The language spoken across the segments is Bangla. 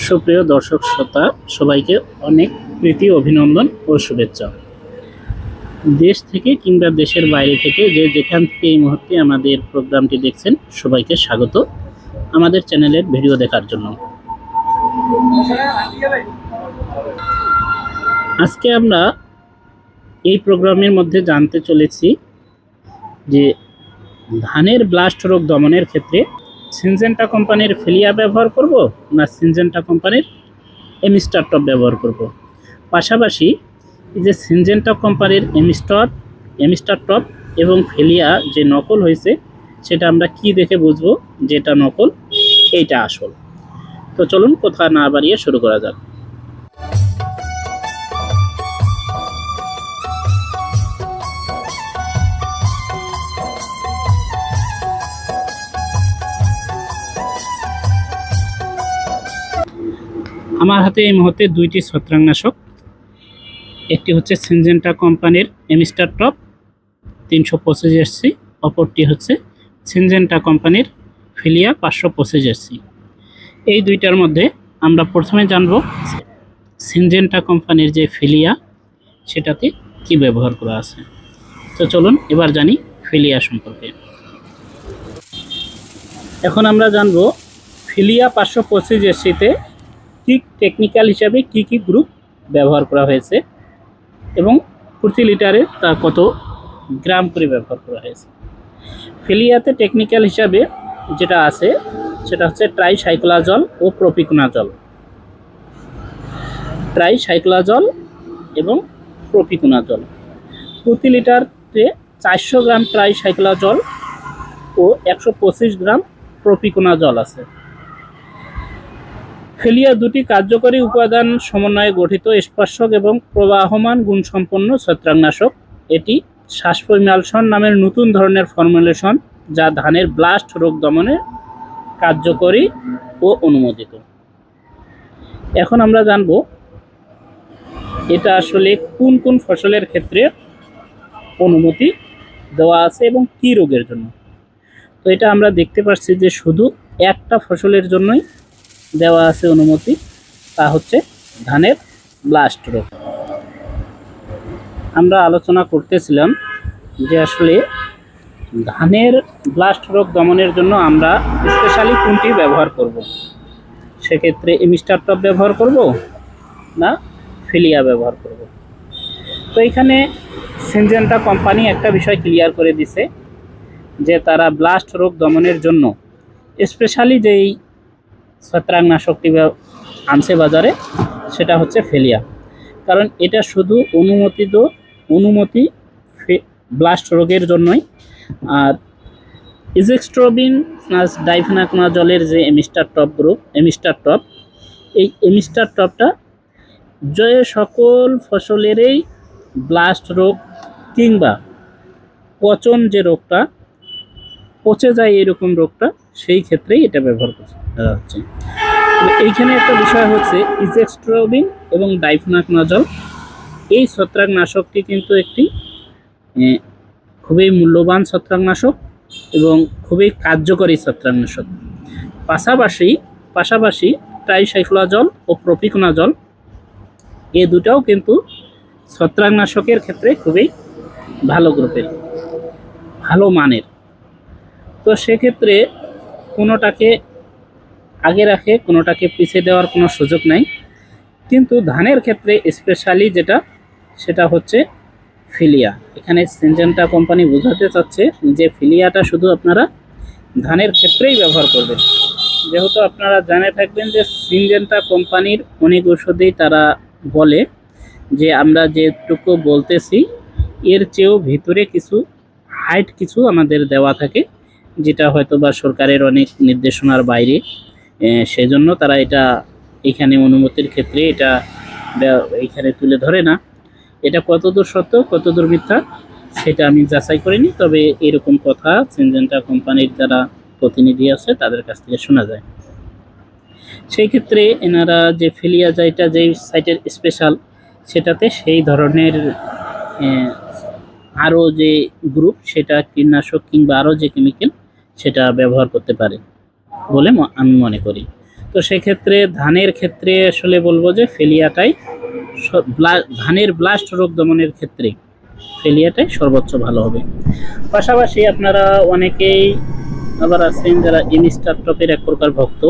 সুপ্রিয় দর্শক শ্রোতা সবাইকে অনেক প্রীতি অভিনন্দন ও শুভেচ্ছা। দেশ থেকে কিংবা দেশের বাইরে থেকে যে যেখান থেকে এই মুহূর্তে আমাদের প্রোগ্রামটি দেখছেন সবাইকে স্বাগত আমাদের চ্যানেলের ভিডিও দেখার জন্য। আজকে আমরা এই প্রোগ্রামের মধ্যে জানতে চলেছি যে ধানের ব্লাস্ট রোগ দমনের ক্ষেত্রে সিনজেন্টা কোম্পানির ফিলিয়া ব্যবহার করব না সিনজেন্টা কোম্পানির এমিস্টার টপ ব্যবহার করব। পাশাপাশি যে সিনজেন্টা কোম্পানির এমিস্টার টপ এবং ফিলিয়া যে নকল হয়েছে সেটা আমরা কি দেখে বুঝবো যেটা নকল এইটা আসল। তো চলুন কথা না বাড়িয়ে শুরু করা যাক। আমার হাতে এই মুহূর্তে দুইটি ছত্রাকনাশক, একটি হচ্ছে সিনজেন্টা কোম্পানির এমিস্টার টপ 325 এসসি, অপরটি হচ্ছে সিনজেন্টা কোম্পানির ফিলিয়া 525 এসসি। এই দুইটার মধ্যে আমরা প্রথমে জানব সিনজেন্টা কোম্পানির যে ফিলিয়া সেটাতে কি ব্যবহার করা আছে। তো চলুন এবার জানি ফিলিয়া সম্পর্কে। এখন আমরা জানব ফিলিয়া 525 এসসিতে কি টেকনিক্যাল হিসাবে কি কি গ্রুপ ব্যবহার করা হয়েছে এবং প্রতি লিটারে তা কত গ্রাম করে ব্যবহার করা হয়েছে। ফিলিয়াতে টেকনিক্যাল হিসাবে যেটা আছে সেটা হচ্ছে ট্রাইসাইক্লোজল ও প্রপিকোনাজল। ট্রাইসাইক্লোজল এবং প্রপিকোনাজল প্রতি লিটারে 400 গ্রাম ট্রাইসাইক্লোজল ও 125 গ্রাম প্রপিকোনাজল আছে। ফিলিয়া দুটি কার্যকরী উপাদান সমন্বয়ে গঠিত স্পর্শক এবং প্রবাহমান গুণসম্পন্ন ছত্রাকনাশক। এটি শ্বাসপরিমালসন নামের নতুন ধরনের ফর্মুলেশন যা ধানের ব্লাস্ট রোগ দমনে কার্যকরী ও অনুমোদিত। এখন আমরা জানব এটা আসলে কোন কোন ফসলের ক্ষেত্রে অনুমতি দেওয়া আছে এবং কী রোগের জন্য। তো এটা আমরা দেখতে পাচ্ছি যে শুধু একটা ফসলের জন্যই দেওয়া আছে অনুমতি, তা হচ্ছে ধানের ব্লাস্ট রোগ। আমরা আলোচনা করতেছিলাম যে আসলে ধানের ব্লাস্ট রোগ দমনের জন্য আমরা স্পেশালি কোনটি ব্যবহার করব। সেক্ষেত্রে এমিস্টার টপ ব্যবহার করব না ফিলিয়া ব্যবহার করব। তো এখানে সিনজেন্টা কোম্পানি একটা বিষয় ক্লিয়ার করে দিছে যে তারা ব্লাস্ট রোগ দমনের জন্য স্পেশালি যেই ছত্রাকনাশকটি আনছে বাজারে সেটা হচ্ছে ফিলিয়া। কারণ এটা শুধু অনুমতি ব্লাস্ট রোগের জন্যই। আর ইজেক্সট্রোবিন প্লাস ডাইফেনাকোনাজলের যে এমিস্টার টপ এই এমিস্টার টপটা যে সকল ফসলেরই ব্লাস্ট রোগ কিংবা পচন যে রোগটা পচে যায় এরকম রোগটা সেই ক্ষেত্রেই এটা ব্যবহার করা হচ্ছে। এইখানে একটা বিষয় হচ্ছে ইজেক্সট্রোবিন এবং ডাইফেনাকোনাজল এই ছত্রাকনাশকটি কিন্তু একটি খুবই মূল্যবান ছত্রাকনাশক এবং খুবই কার্যকরী ছত্রাকনাশক। পাশাপাশি ট্রাইসাইক্লোজল ও প্রপিকোনাজল এই দুটাও কিন্তু ছত্রাকনাশকের ক্ষেত্রে খুবই ভালো গ্রুপের, ভালো মানের। তো সেক্ষেত্রে কোনোটাকে আগে রাখে কোনোটাকে পিছিয়ে দেওয়ার কোনো সুযোগ নাই। কিন্তু ধানের ক্ষেত্রে স্পেশালি সেটা হচ্ছে ফিলিয়া। এখানে সিনজেন্টা কোম্পানি বোঝাতে চাচ্ছে যে ফিলিয়াটা শুধু আপনারা ধানের ক্ষেত্রেই ব্যবহার করবেন। যেহেতু আপনারা জানে থাকবেন যে সিনজেন্টা কোম্পানির অনেক ওষুধেই তারা বলে যে আমরা যেটুকু বলতেছি এর চেয়েও ভিতরে কিছু আমাদের দেওয়া থাকে, যেটা হয়তো বা সরকারের অনেক নির্দেশনার বাইরে। সেজন্য তারা এটা এখানে অনুমতির ক্ষেত্রে এটা এইখানে তুলে ধরে না। এটা কতদূর সত্য কতদূর মিথ্যা সেটা আমি যাচাই করিনি, তবে এরকম কথা সিনজেন্টা কোম্পানির যারা প্রতিনিধি আছে তাদের কাছ থেকে শোনা যায়। সেই ক্ষেত্রে এনারা যে ফিলিয়া যেটা যেই সাইটের স্পেশাল সেটাতে সেই ধরনের আরও যে গ্রুপ সেটা কীটনাশক কিংবা আরও যে কেমিক্যাল সেটা ব্যবহার করতে পারে বলে আমি মনে করি। তো সেক্ষেত্রে ধানের ক্ষেত্রে আসলে বলবো যে ফেলিয়াটাই ধানের ব্লাস্ট রোগ দমনের ক্ষেত্রে ফেলিয়াটাই সর্বোচ্চ ভালো হবে। পাশাপাশি আপনারা অনেকেই আবার আছেন যারা এমিস্টার টপের এক প্রকার ভক্ত,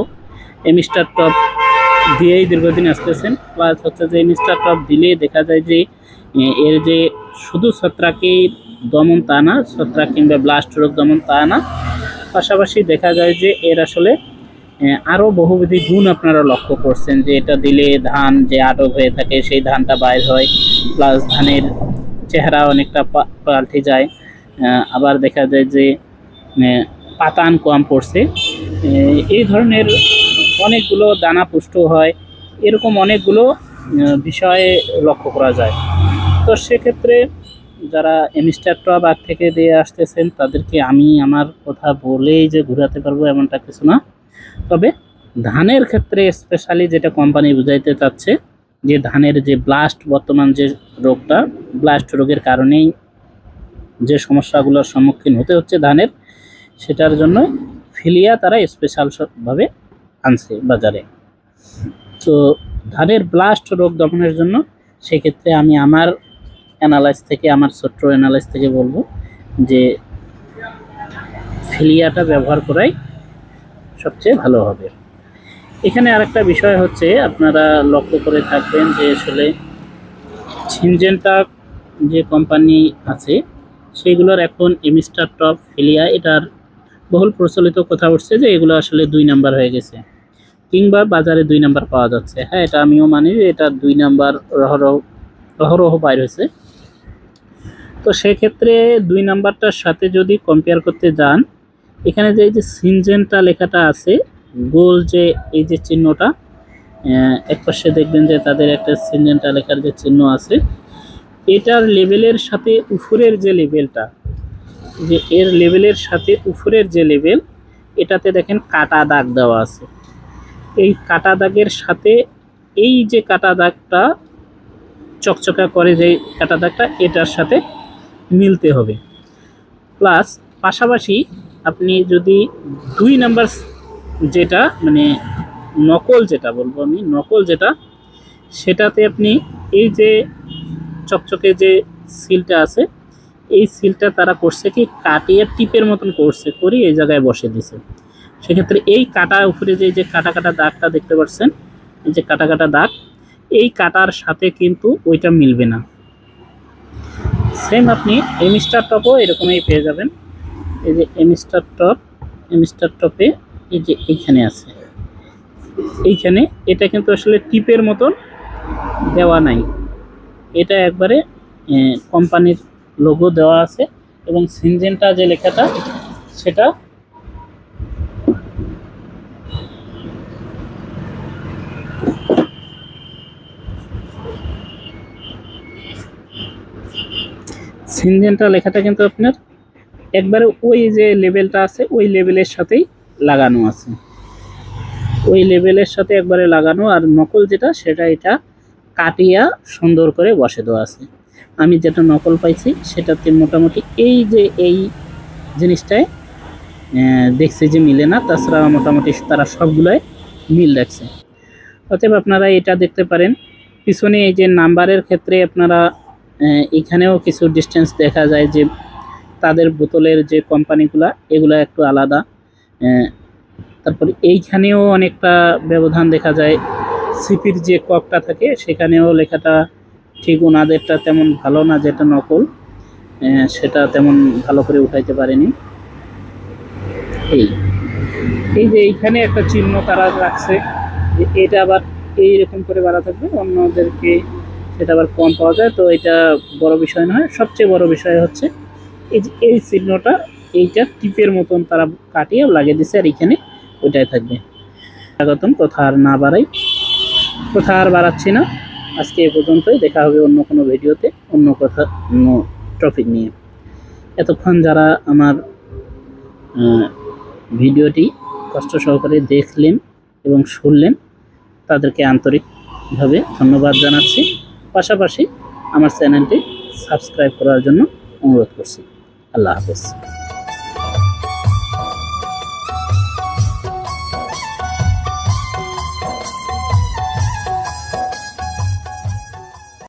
এমিস্টার টপ দিয়েই দীর্ঘদিন আসতেছেন। প্লাস হচ্ছে যে এমিস্টার টপ দিলে দেখা যায় যে এর যে শুধু ছত্রাকেই দমন তা না, ছত্রাক কিংবা ব্লাস্ট রোগ দমন তা না, পাশাপাশি দেখা যায় যে এর আসলে আরও বহুবিধি গুণ আপনারা লক্ষ্য করছেন যে এটা দিলে ধান যে আটক হয়ে থাকে সেই ধানটা বাইর হয়, প্লাস ধানের চেহারা অনেকটা পাল্টে যায়। আবার দেখা যায় যে পাতান কম পড়ছে, এই ধরনের অনেকগুলো দানা পুষ্ট হয়, এরকম অনেকগুলো বিষয়ে লক্ষ্য করা যায়। তো সেক্ষেত্রে যারা এমিস্টার টপ আগ থেকে দিয়ে আসতেছেন তাদেরকে আমি আমার কথা বলেই যে ঘুরাতে পারবো এমনটা কিছু না। তবে ধানের ক্ষেত্রে স্পেশালি যেটা কোম্পানি বুঝাইতে চাচ্ছে যে ধানের যে ব্লাস্ট বর্তমান যে রোগটা, ব্লাস্ট রোগের কারণেই যে সমস্যাগুলোর সম্মুখীন হতে হচ্ছে ধানের, সেটার জন্য ফিলিয়া তারা স্পেশালভাবে আনছে বাজারে। তো ধানের ব্লাস্ট রোগ দমনের জন্য সেক্ষেত্রে আমি আমার অ্যানালাইজ থেকে, আমার ছোট্ট অ্যানালাইজ থেকে বলবো যে ফিলিয়াটা ব্যবহার করাই সবচেয়ে ভালো হবে। এখানে আরেকটা বিষয় হচ্ছে আপনারা লক্ষ্য করে থাকবেন যে আসলে সিনজেন্টা যে কোম্পানি আছে সেগুলোর এখন এমিস্টার টপ, ফিলিয়া এটার বহুল প্রচলিত কথা উঠছে যে এগুলো আসলে 2 নাম্বার হয়ে গেছে, কিংবা বাজারে 2 নাম্বার পাওয়া যাচ্ছে। হ্যাঁ, এটা আমিও মানি যে এটা 2 নাম্বার অহরহ বাইর হয়েছে। তো সেক্ষেত্রে 2 নাম্বারটার সাথে যদি কম্পেয়ার করতে যান, এখানে যে এই যে সিনজেন্টা লেখাটা আছে গোল, যে এই যে চিহ্নটা এক পাশে দেখবেন যে তাদের একটা সিনজেন্টা লেখার যে চিহ্ন আছে, এটার লেভেলের সাথে উপরের যে লেভেলটা, যে এর লেভেলের সাথে উপরের যে লেভেল, এটাতে দেখেন কাটা দাগ দেওয়া আছে। এই কাটা দাগের সাথে এই যে কাটা দাগটা চকচকা করে, যে কাটা দাগটা এটার সাথে মিলতে হবে। প্লাস পাশাপাশি আপনি যদি 2 নাম্বার যেটা মানে নকল, যেটা বলবো আমি নকল যেটা, সেটাতে আপনি এই যে চকচকে যে সিলটা আছে, এই সিলটা তারা করছে কি কাটিয়ে টিপের মতন করছে, করে এই জায়গায় বসে দিছে। সেক্ষেত্রে এই কাটা উপরে যে কাটা কাটা দাগটা দেখতে পাচ্ছেন, এই যে কাটা কাটা দাগ, এই কাটার সাথে কিন্তু ওইটা মিলবে না। সেম আপনি এমিস্টার টপও এরকমই পেয়ে যাবেন। এই যে এমিস্টার টপে এই যে এইখানে আছে, এইখানে এটা কিন্তু আসলে টিপের মতন দেওয়া নাই, এটা একবারে কোম্পানির লোগো দেওয়া আছে, এবং সিনজেন্টা যে লেখাটা সেটা সিনজেন্টা লেখাটা কিন্তু আপনার একবারে ওই যে লেভেলটা আছে ওই লেভেলের সাথেই লাগানো আছে, ওই লেভেলের সাথে একবারে লাগানো। আর নকল যেটা সেটা এটা কাটিয়া সুন্দর করে বসে দেওয়া আছে। আমি যেটা নকল পাইছি সেটাতে মোটামুটি এই যে এই জিনিসটায় দেখছি যে মিলে না, তাছাড়া মোটামুটি তারা সবগুলোই মিল রাখছে। অতএব আপনারা এটা দেখতে পারেন। পিছনে এই যে নাম্বারের ক্ষেত্রে আপনারা এখানেও কিছু ডিস্টেন্স দেখা যায় যে তাদের বোতলের যে কোম্পানিগুলা এগুলা একটু আলাদা। তারপরে এইখানেও অনেকটা ব্যবধান দেখা যায়। সিপির যে ককটা থাকে সেখানেও লেখাটা ঠিক ওনাদেরটা তেমন ভালো না, যেটা নকল সেটা তেমন ভালো করে উঠাইতে পারেনি। এই যে এইখানে একটা চিহ্ন তারা রাখছে যে এটা আবার এইরকম করে বাড়া থাকবে, অন্যদেরকে সেটা আবার কম পাওয়া যায়। তো এটা বড় বিষয় নয়, সবচেয়ে বড় বিষয় হচ্ছে এই যে এই চিহ্নটা, এইটা টিপের মতন তারা কাটিয়ে লাগিয়ে দিচ্ছে, আর এখানে ওইটাই থাকবে। স্বাগতম, কথা আর না বাড়াই, কথা আর বাড়াচ্ছি না, আজকে এ পর্যন্তই। দেখা হবে অন্য কোনো ভিডিওতে, অন্য কথা, অন্য টপিক নিয়ে। এতক্ষণ যারা আমার ভিডিওটি কষ্ট সহকারে দেখলেন এবং শুনলেন তাদেরকে আন্তরিকভাবে ধন্যবাদ জানাচ্ছি। পাশাপাশি আমার চ্যানেলটি সাবস্ক্রাইব করার জন্য অনুরোধ করছি। আল্লাহ হাফেজ।